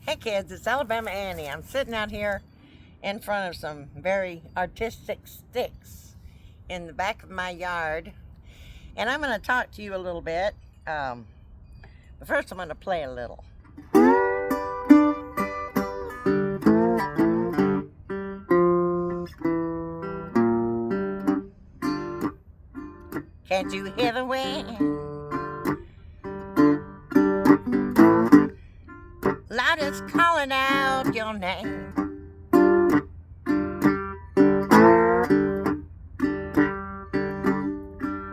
Hey kids, it's Alabama Annie. I'm sitting out here in front of some very artistic sticks in the back of my yard, and I'm going to talk to you a little bit. But first, I'm going to play a little. Can't you hear the wind? Loud is calling out your name.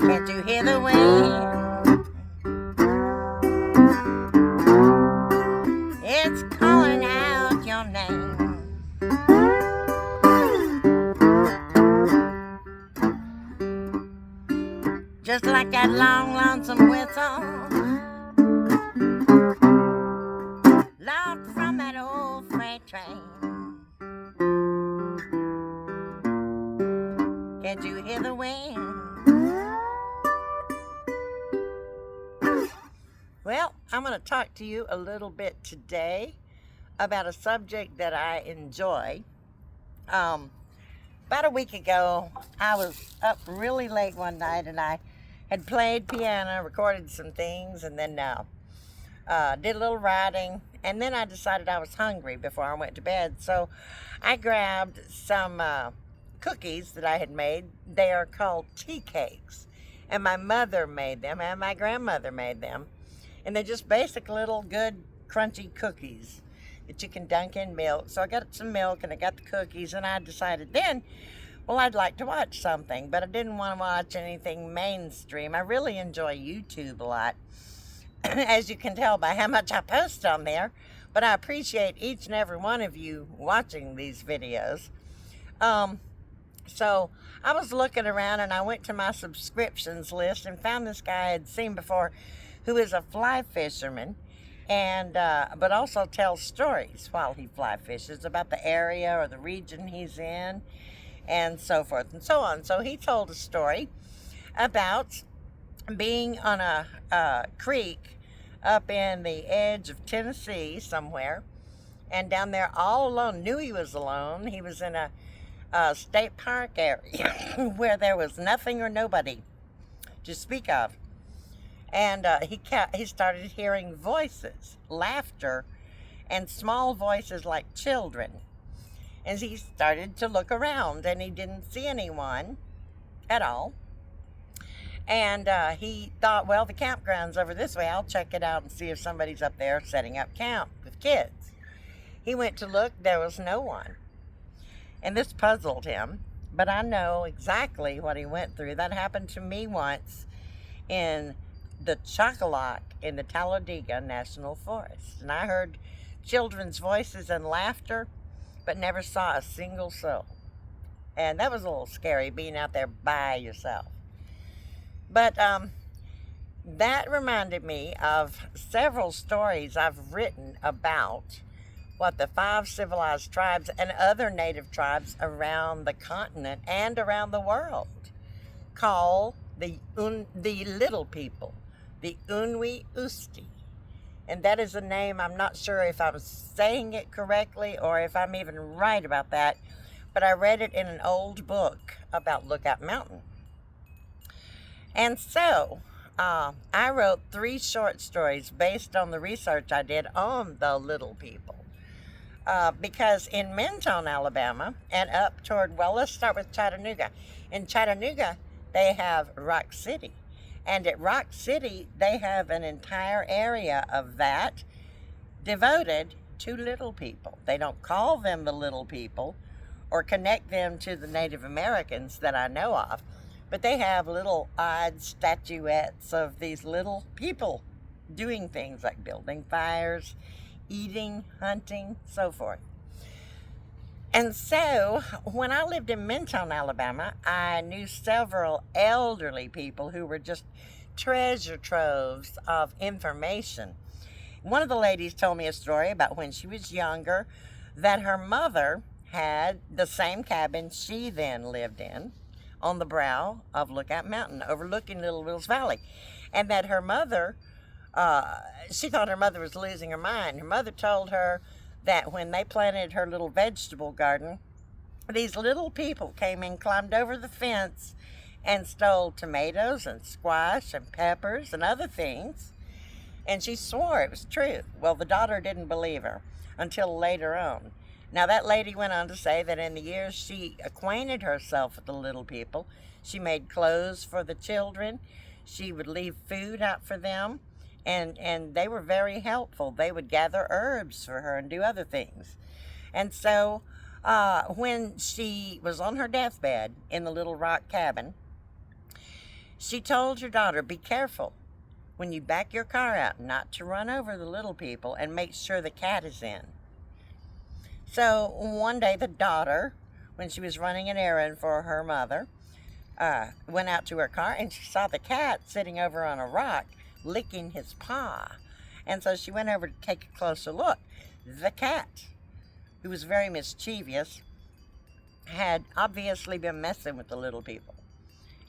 Can't you hear the wind? It's calling out your name. Just like that long, lonesome whistle, loud from that old freight train. Can't you hear the wind? Well, I'm going to talk to you a little bit today about a subject that I enjoy. About a week ago, I was up really late one night and I had played piano, recorded some things, and then did a little writing. And then I decided I was hungry before I went to bed. So I grabbed some cookies that I had made. They are called tea cakes. And my mother made them and my grandmother made them. And they're just basic little good crunchy cookies that you can dunk in milk. So I got some milk and I got the cookies, and I decided then, well, I'd like to watch something, but I didn't want to watch anything mainstream. I really enjoy YouTube a lot, as you can tell by how much I post on there, but I appreciate each and every one of you watching these videos. So I was looking around and I went to my subscriptions list and found this guy I had seen before, who is a fly fisherman, and but also tells stories while he fly fishes about the area or the region he's in, and so forth and so on. So he told a story about being on a creek up in the edge of Tennessee somewhere, and down there all alone. Knew he was alone. He was in a state park area where there was nothing or nobody to speak of. And he started hearing voices, laughter, and small voices like children. And he started to look around, and he didn't see anyone at all. And he thought, well, the campground's over this way. I'll check it out and see if somebody's up there setting up camp with kids. He went to look. There was no one. And this puzzled him. But I know exactly what he went through. That happened to me once in the Chocolock in the Talladega National Forest. And I heard children's voices and laughter, but never saw a single soul. And that was a little scary, being out there by yourself. But that reminded me of several stories I've written about what the 5 civilized tribes and other native tribes around the continent and around the world call the little people, the Unwi Usti. And that is a name, I'm not sure if I'm saying it correctly or if I'm even right about that, but I read it in an old book about Lookout Mountain. And so, I wrote 3 short stories based on the research I did on the little people. Because in Mentone, Alabama, and up toward, well, let's start with Chattanooga. In Chattanooga, they have Rock City. And at Rock City, they have an entire area of that devoted to little people. They don't call them the little people or connect them to the Native Americans that I know of, but they have little odd statuettes of these little people doing things like building fires, eating, hunting, so forth. And so, when I lived in Mentone, Alabama, I knew several elderly people who were just treasure troves of information. One of the ladies told me a story about when she was younger, that her mother had the same cabin she then lived in on the brow of Lookout Mountain, overlooking Little Wills Valley. And that her mother, she thought her mother was losing her mind. Her mother told her that when they planted her little vegetable garden, these little people came and climbed over the fence and stole tomatoes and squash and peppers and other things. And she swore it was true. Well, the daughter didn't believe her until later on. Now, that lady went on to say that in the years she acquainted herself with the little people, she made clothes for the children. She would leave food out for them. And they were very helpful. They would gather herbs for her and do other things. And so when she was on her deathbed in the little rock cabin, she told her daughter, be careful when you back your car out not to run over the little people, and make sure the cat is in. So one day the daughter, when she was running an errand for her mother, went out to her car and she saw the cat sitting over on a rock licking his paw. And so she went over to take a closer look. The cat, who was very mischievous, had obviously been messing with the little people.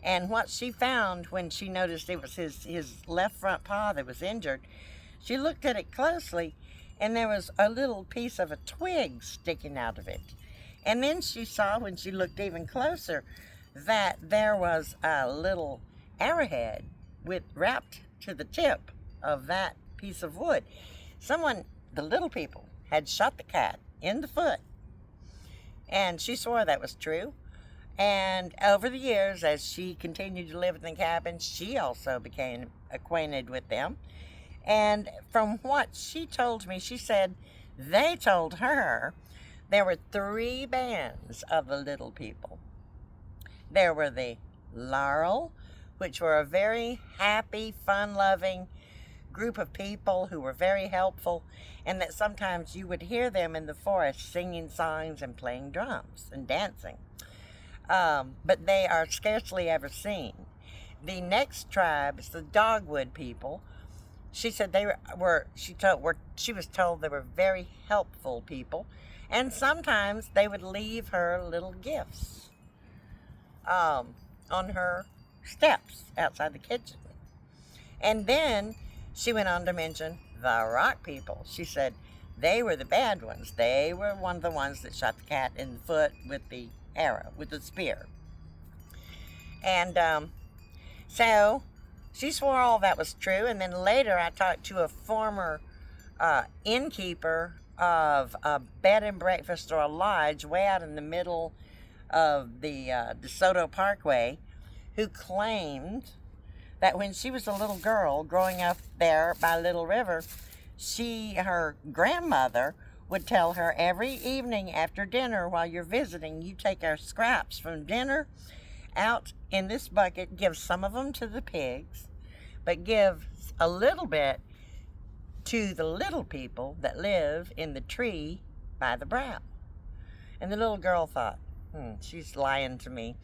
And what she found when she noticed it was his left front paw that was injured, she looked at it closely, and there was a little piece of a twig sticking out of it. And then she saw, when she looked even closer, that there was a little arrowhead wrapped to the tip of that piece of wood. Someone, the little people, had shot the cat in the foot. And she swore that was true. And over the years, as she continued to live in the cabin, she also became acquainted with them. And from what she told me, she said they told her there were 3 bands of the little people. There were the Laurel, which were a very happy, fun-loving group of people who were very helpful, and that sometimes you would hear them in the forest singing songs and playing drums and dancing. But they are scarcely ever seen. The next tribe is the Dogwood people. She said she was told they were very helpful people, and sometimes they would leave her little gifts on her steps outside the kitchen. And then she went on to mention the Rock people. She said they were the bad ones. They were one of the ones that shot the cat in the foot with the arrow, with the spear. And so she swore all that was true. And then later I talked to a former innkeeper of a bed and breakfast or a lodge way out in the middle of the DeSoto Parkway, who claimed that when she was a little girl growing up there by Little River, her grandmother would tell her every evening after dinner while you're visiting, you take our scraps from dinner out in this bucket, give some of them to the pigs, but give a little bit to the little people that live in the tree by the brow. And the little girl thought, she's lying to me.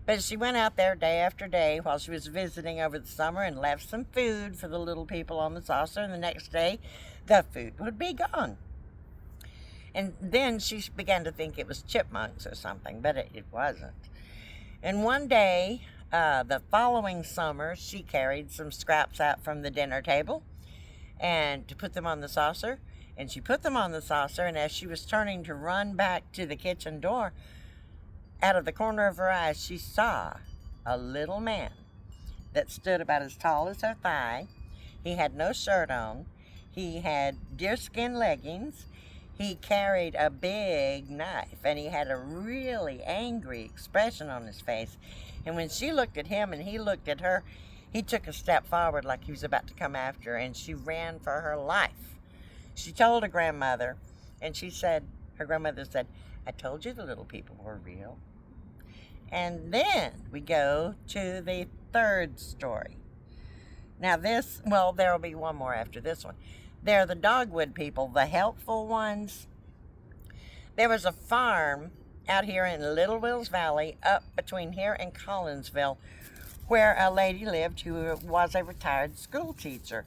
But she went out there day after day while she was visiting over the summer and left some food for the little people on the saucer, and the next day the food would be gone. And then she began to think it was chipmunks or something, but it wasn't. And one day, the following summer, she carried some scraps out from the dinner table and to put them on the saucer. And she put them on the saucer, and as she was turning to run back to the kitchen door, out of the corner of her eyes, she saw a little man that stood about as tall as her thigh. He had no shirt on. He had deerskin leggings. He carried a big knife, and he had a really angry expression on his face. And when she looked at him and he looked at her, he took a step forward like he was about to come after her, and she ran for her life. She told her grandmother, and her grandmother said, I told you the little people were real. And then we go to the third story. Now there will be one more after this one. They're the Dogwood people, the helpful ones. There was a farm out here in Little Wills Valley, up between here and Collinsville, where a lady lived who was a retired school teacher.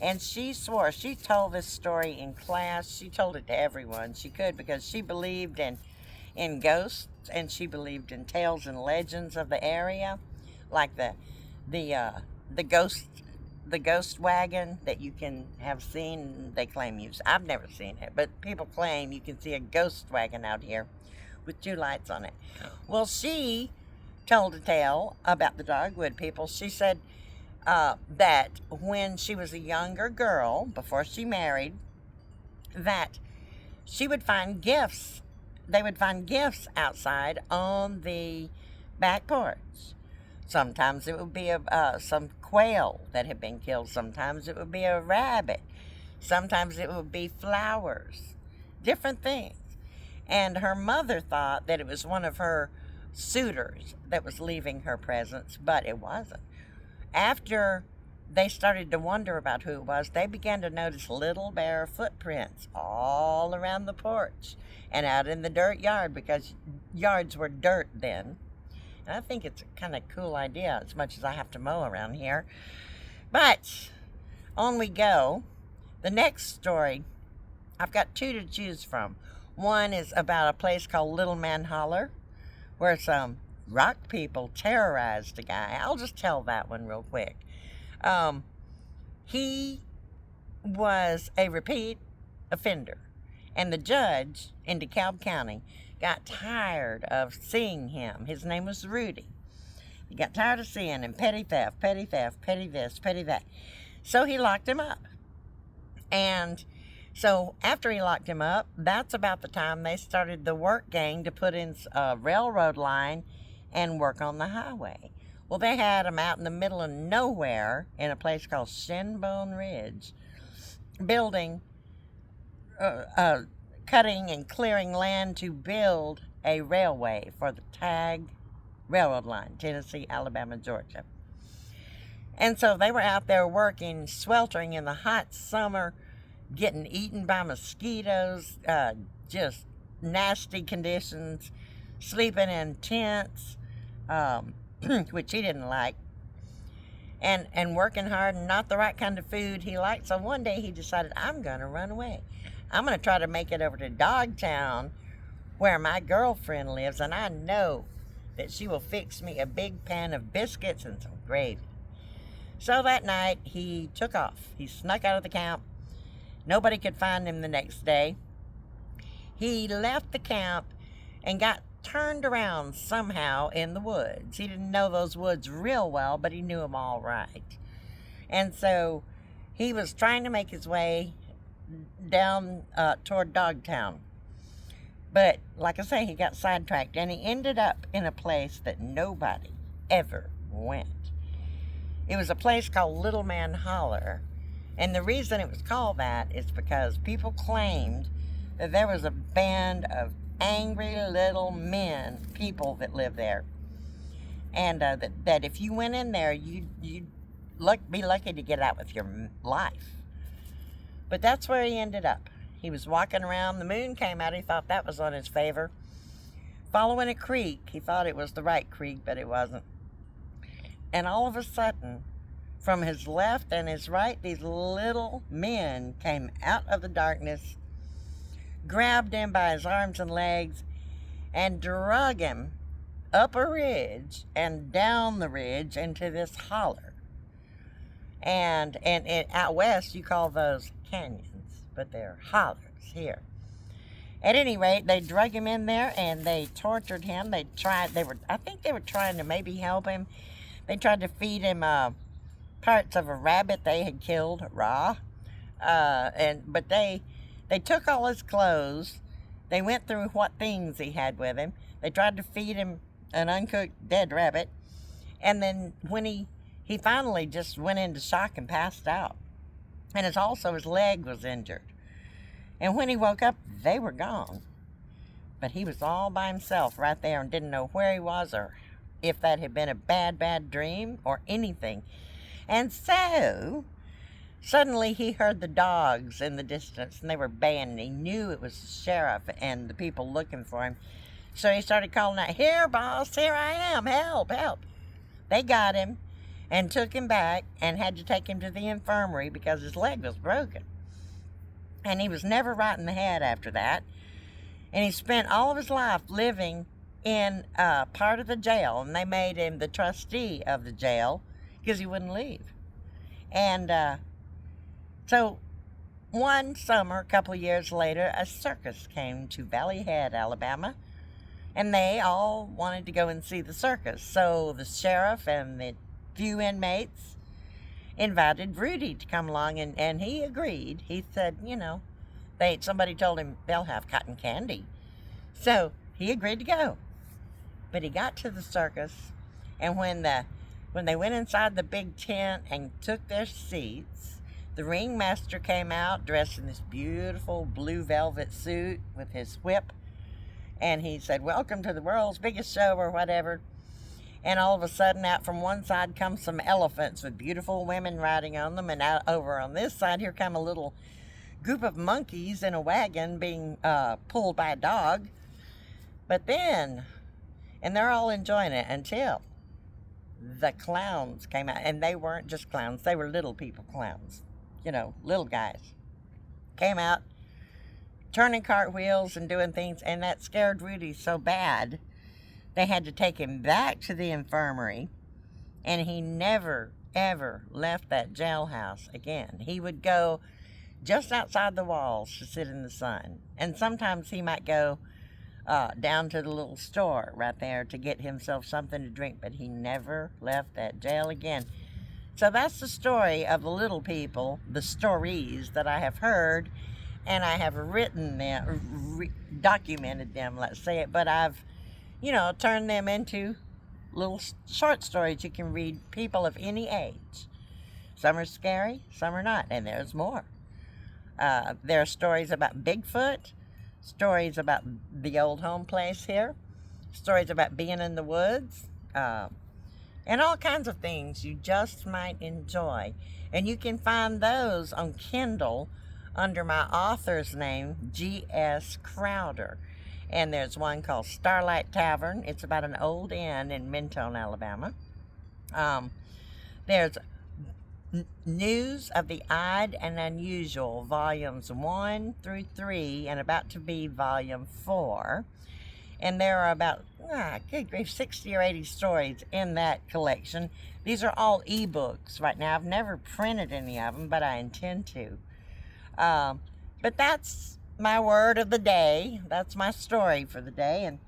And she swore, she told this story in class. She told it to everyone she could, because she believed in ghosts, and she believed in tales and legends of the area, like the ghost the ghost wagon that you can have seen. They claim I've never seen it, but people claim you can see a ghost wagon out here with two lights on it. Well, she told a tale about the Dogwood people. She said that when she was a younger girl, before she married, that she would find gifts. They would find gifts outside on the back porch. Sometimes it would be some quail that had been killed. Sometimes it would be a rabbit. Sometimes it would be flowers. Different things. And her mother thought that it was one of her suitors that was leaving her presents, but it wasn't. After they started to wonder about who it was, they began to notice little bare footprints all around the porch and out in the dirt yard, because yards were dirt then. And I think it's a kind of cool idea, as much as I have to mow around here. But on we go. The next story, I've got two to choose from. One is about a place called Little Man Holler, where some rock people terrorized a guy. I'll just tell that one real quick. He was a repeat offender, and the judge in DeKalb County got tired of seeing him. His name was Rudy. He got tired of seeing him. Petty theft, petty theft, petty this, petty that. So he locked him up. And so after he locked him up, that's about the time they started the work gang to put in a railroad line and work on the highway. Well, they had him out in the middle of nowhere in a place called Shinbone Ridge, building, cutting and clearing land to build a railway for the TAG railroad line, Tennessee, Alabama, Georgia. And so they were out there working, sweltering in the hot summer, getting eaten by mosquitoes, just nasty conditions, sleeping in tents, which he didn't like, and working hard, and not the right kind of food he liked. So one day he decided, I'm going to run away. I'm going to try to make it over to Dogtown, where my girlfriend lives, and I know that she will fix me a big pan of biscuits and some gravy. So that night he took off. He snuck out of the camp. Nobody could find him the next day. He left the camp and got turned around somehow in the woods. He didn't know those woods real well, but he knew them all right. And so he was trying to make his way down toward Dogtown. But like I say, he got sidetracked, and he ended up in a place that nobody ever went. It was a place called Little Man Holler. And the reason it was called that is because people claimed that there was a band of angry little men, people that lived there. And that if you went in there, you'd be lucky to get out with your life. But that's where he ended up. He was walking around. The moon came out. He thought that was on his favor. Following a creek. He thought it was the right creek, but it wasn't. And all of a sudden, from his left and his right, these little men came out of the darkness, grabbed him by his arms and legs, and drug him up a ridge and down the ridge into this holler. And out west, you call those canyons, but they're hollers here. At any rate, they drug him in there and they tortured him. I think they were trying to maybe help him. They tried to feed him parts of a rabbit they had killed raw, but they took all his clothes. They went through what things he had with him. They tried to feed him an uncooked dead rabbit, and then when he finally just went into shock and passed out, and his leg was injured. And when he woke up, they were gone, but he was all by himself right there and didn't know where he was or if that had been a bad dream or anything. And so, suddenly he heard the dogs in the distance, and they were baying, and he knew it was the sheriff and the people looking for him. So he started calling out, "Here, boss, here I am, help, help." They got him and took him back and had to take him to the infirmary because his leg was broken. And he was never right in the head after that. And he spent all of his life living in part of the jail, and they made him the trustee of the jail because he wouldn't leave. And so one summer, a couple years later, a circus came to Valley Head, Alabama, and they all wanted to go and see the circus. So the sheriff and the few inmates invited Rudy to come along, and he agreed. He said, somebody told him they'll have cotton candy. So he agreed to go. But he got to the circus, and when they went inside the big tent and took their seats, the ringmaster came out dressed in this beautiful blue velvet suit with his whip, and he said, "Welcome to the world's biggest show," or whatever. And all of a sudden, out from one side comes some elephants with beautiful women riding on them, and out over on this side, here come a little group of monkeys in a wagon being pulled by a dog. But then, and they're all enjoying it until the clowns came out. And they weren't just clowns, they were little people clowns. Little guys. Came out, turning cartwheels and doing things, and that scared Rudy so bad, they had to take him back to the infirmary, and he never, ever left that jailhouse again. He would go just outside the walls to sit in the sun. And sometimes he might go down to the little store right there to get himself something to drink, but he never left that jail again. So that's the story of the little people, the stories that I have heard, and I have written them, documented them, let's say it, but I've, turned them into little short stories you can read, people of any age. Some are scary, some are not, and there's more. There are stories about Bigfoot, stories about the old home place here, stories about being in the woods, and all kinds of things you just might enjoy. And you can find those on Kindle under my author's name, G.S. Crowder. And there's one called Starlight Tavern. It's about an old inn in Mentone, Alabama. There's News of the Odd and Unusual, volumes 1 through 3, and about to be volume 4. And there are about, good grief, 60 or 80 stories in that collection. These are all ebooks right now. I've never printed any of them, but I intend to. But that's my word of the day. That's my story for the day. And